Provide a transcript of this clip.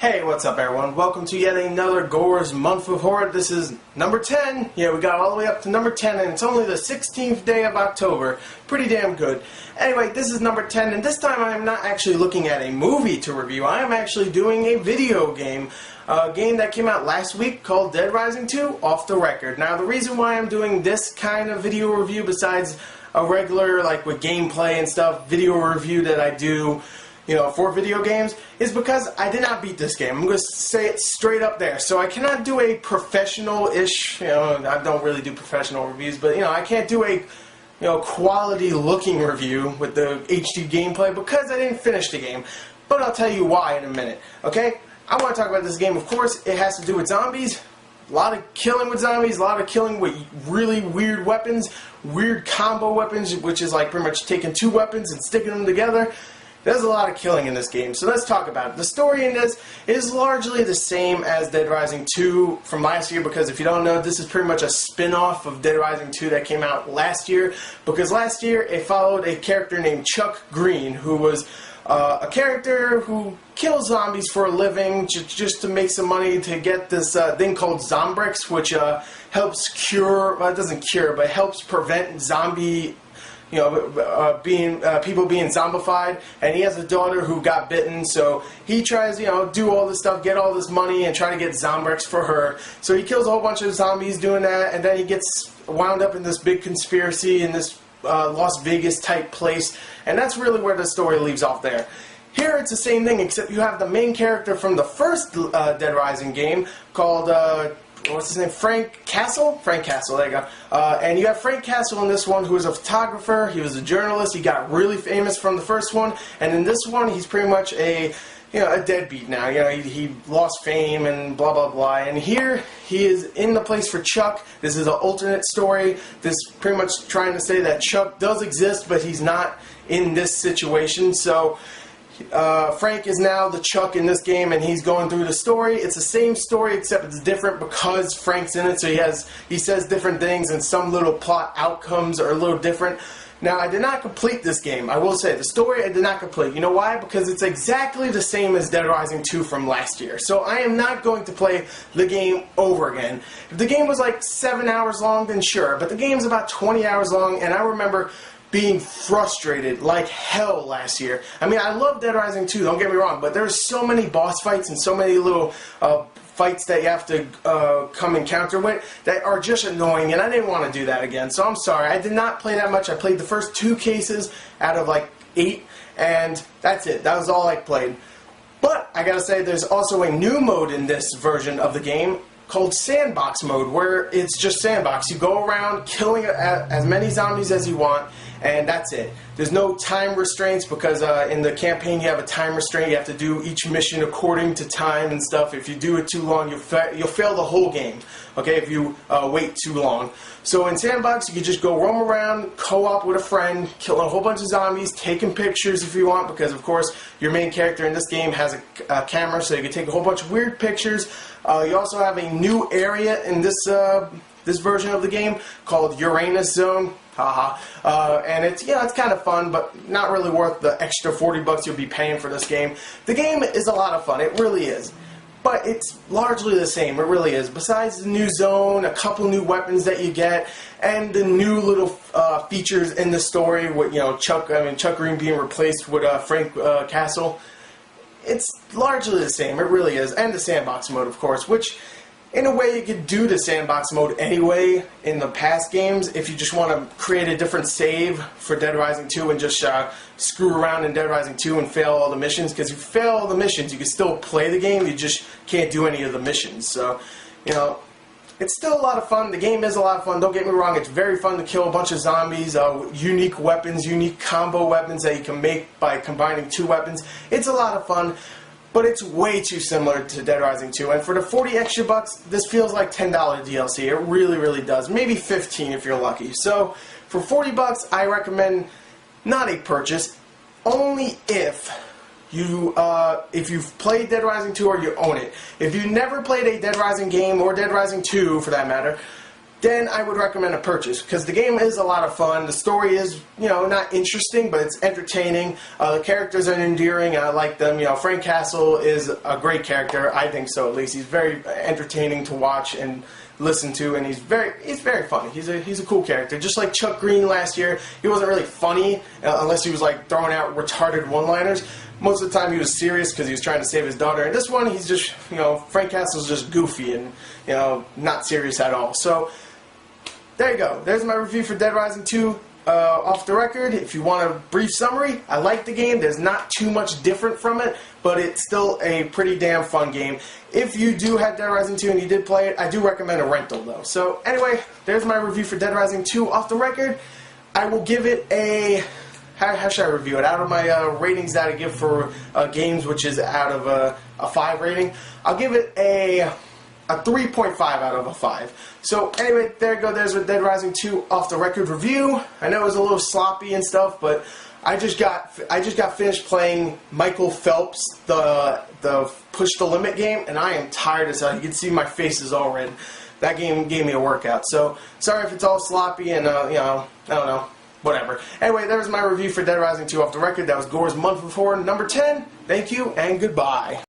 Hey, what's up everyone? Welcome to yet another Gors Month of Horror. This is number 10. Yeah, we got all the way up to number 10 and it's only the 16th day of October. Pretty damn good. Anyway, this is number 10 and this time I am not actually looking at a movie to review. I am actually doing a video game. A game that came out last week called Dead Rising 2, Off the Record. Now the reason why I'm doing this kind of video review besides a regular, like with gameplay and stuff, video review that I do, for video games, is because I did not beat this game. I'm going to say it straight up there. So I cannot do a professional-ish, I don't really do professional reviews, but, I can't do a, quality-looking review with the HD gameplay because I didn't finish the game. But I'll tell you why in a minute, okay? I want to talk about this game, of course. It has to do with zombies. A lot of killing with zombies, a lot of killing with really weird weapons, weird combo weapons, which is like pretty much taking two weapons and sticking them together. There's a lot of killing in this game, so let's talk about it. The story in this is largely the same as Dead Rising 2 from last year, because if you don't know, this is pretty much a spin-off of Dead Rising 2 that came out last year, because last year it followed a character named Chuck Green, who was a character who kills zombies for a living just to make some money to get this thing called Zombrix, which helps cure, well, it doesn't cure, but helps prevent zombie people being zombified, and he has a daughter who got bitten, so he tries, do all this stuff, get all this money, and try to get Zombrix for her. So he kills a whole bunch of zombies doing that, and then he gets wound up in this big conspiracy in this Las Vegas type place, and that's really where the story leaves off there. Here it's the same thing, except you have the main character from the first Dead Rising game called what's his name? Frank Castle? Frank Castle, there you go. And you have Frank Castle in this one, who is a photographer, he was a journalist, he got really famous from the first one, and in this one he's pretty much a deadbeat now. He lost fame and blah blah blah, and here he is in the place for Chuck. This is an alternate story. This pretty much trying to say that Chuck does exist, but he's not in this situation, so Frank is now the Chuck in this game, and he's going through the story. It's the same story, except it's different because Frank's in it, so he says different things, and some little plot outcomes are a little different. Now, I did not complete this game. I will say, the story I did not complete. You know why? Because it's exactly the same as Dead Rising 2 from last year. So I am not going to play the game over again. If the game was like 7 hours long, then sure, but the game's about 20 hours long, and I remember being frustrated like hell last year. I mean, I love Dead Rising 2, don't get me wrong, but there's so many boss fights and so many little fights that you have to come encounter with that are just annoying, and I didn't want to do that again, so I'm sorry. I did not play that much. I played the first 2 cases out of like 8, and that's it. That was all I played. But I gotta say, there's also a new mode in this version of the game called Sandbox Mode, where it's just sandbox. You go around killing as many zombies as you want, and that's it. There's no time restraints, because in the campaign you have a time restraint. You have to do each mission according to time and stuff. If you do it too long, you'll fail the whole game, okay, if you wait too long. So in Sandbox, you can just go roam around, co-op with a friend, killing a whole bunch of zombies, taking pictures if you want, because of course your main character in this game has a camera, so you can take a whole bunch of weird pictures. You also have a new area in this this version of the game called Uranus Zone. Haha. And it's kind of fun, but not really worth the extra $40 you'll be paying for this game. The game is a lot of fun, it really is. But it's largely the same, it really is. Besides the new zone, a couple new weapons that you get, and the new little features in the story with Chuck Green being replaced with Frank Castle. It's largely the same, it really is. And the sandbox mode, of course, which in a way you could do the sandbox mode anyway in the past games if you just want to create a different save for Dead Rising 2 and just screw around in Dead Rising 2 and fail all the missions, because if you fail all the missions you can still play the game, you just can't do any of the missions. So, it's still a lot of fun. The game is a lot of fun, don't get me wrong. It's very fun to kill a bunch of zombies, unique weapons, unique combo weapons that you can make by combining 2 weapons. It's a lot of fun. But it's way too similar to Dead Rising 2, and for the 40 extra bucks, this feels like $10 DLC. It really, really does. Maybe 15 if you're lucky. So, for 40 bucks, I recommend not a purchase, only if you've played Dead Rising 2 or you own it. If you never played a Dead Rising game, or Dead Rising 2 for that matter, then I would recommend a purchase, because the game is a lot of fun. The story is, not interesting, but it's entertaining. The characters are endearing, and I like them. Frank Castle is a great character. I think so, at least. He's very entertaining to watch and listen to, and he's very funny. He's a cool character. Just like Chuck Green last year, he wasn't really funny unless he was like throwing out retarded one-liners. Most of the time he was serious because he was trying to save his daughter. And this one, he's just, Frank Castle's just goofy and, not serious at all. So, there you go. There's my review for Dead Rising 2 off the record. If you want a brief summary, I like the game. There's not too much different from it, but it's still a pretty damn fun game. If you do have Dead Rising 2 and you did play it, I do recommend a rental, though. So, anyway, there's my review for Dead Rising 2 off the record. I will give it a... How should I review it? Out of my ratings that I give for games, which is out of a 5 rating, I'll give it a 3.5 out of a 5. So anyway, there you go. There's a Dead Rising 2 off the record review. I know it was a little sloppy and stuff, but I just got finished playing Michael Phelps, the Push the Limit game, and I am tired as hell. You can see my face is all red. That game gave me a workout. So sorry if it's all sloppy and I don't know. Whatever. Anyway, there's my review for Dead Rising 2 off the record. That was Gors' month before number 10. Thank you and goodbye.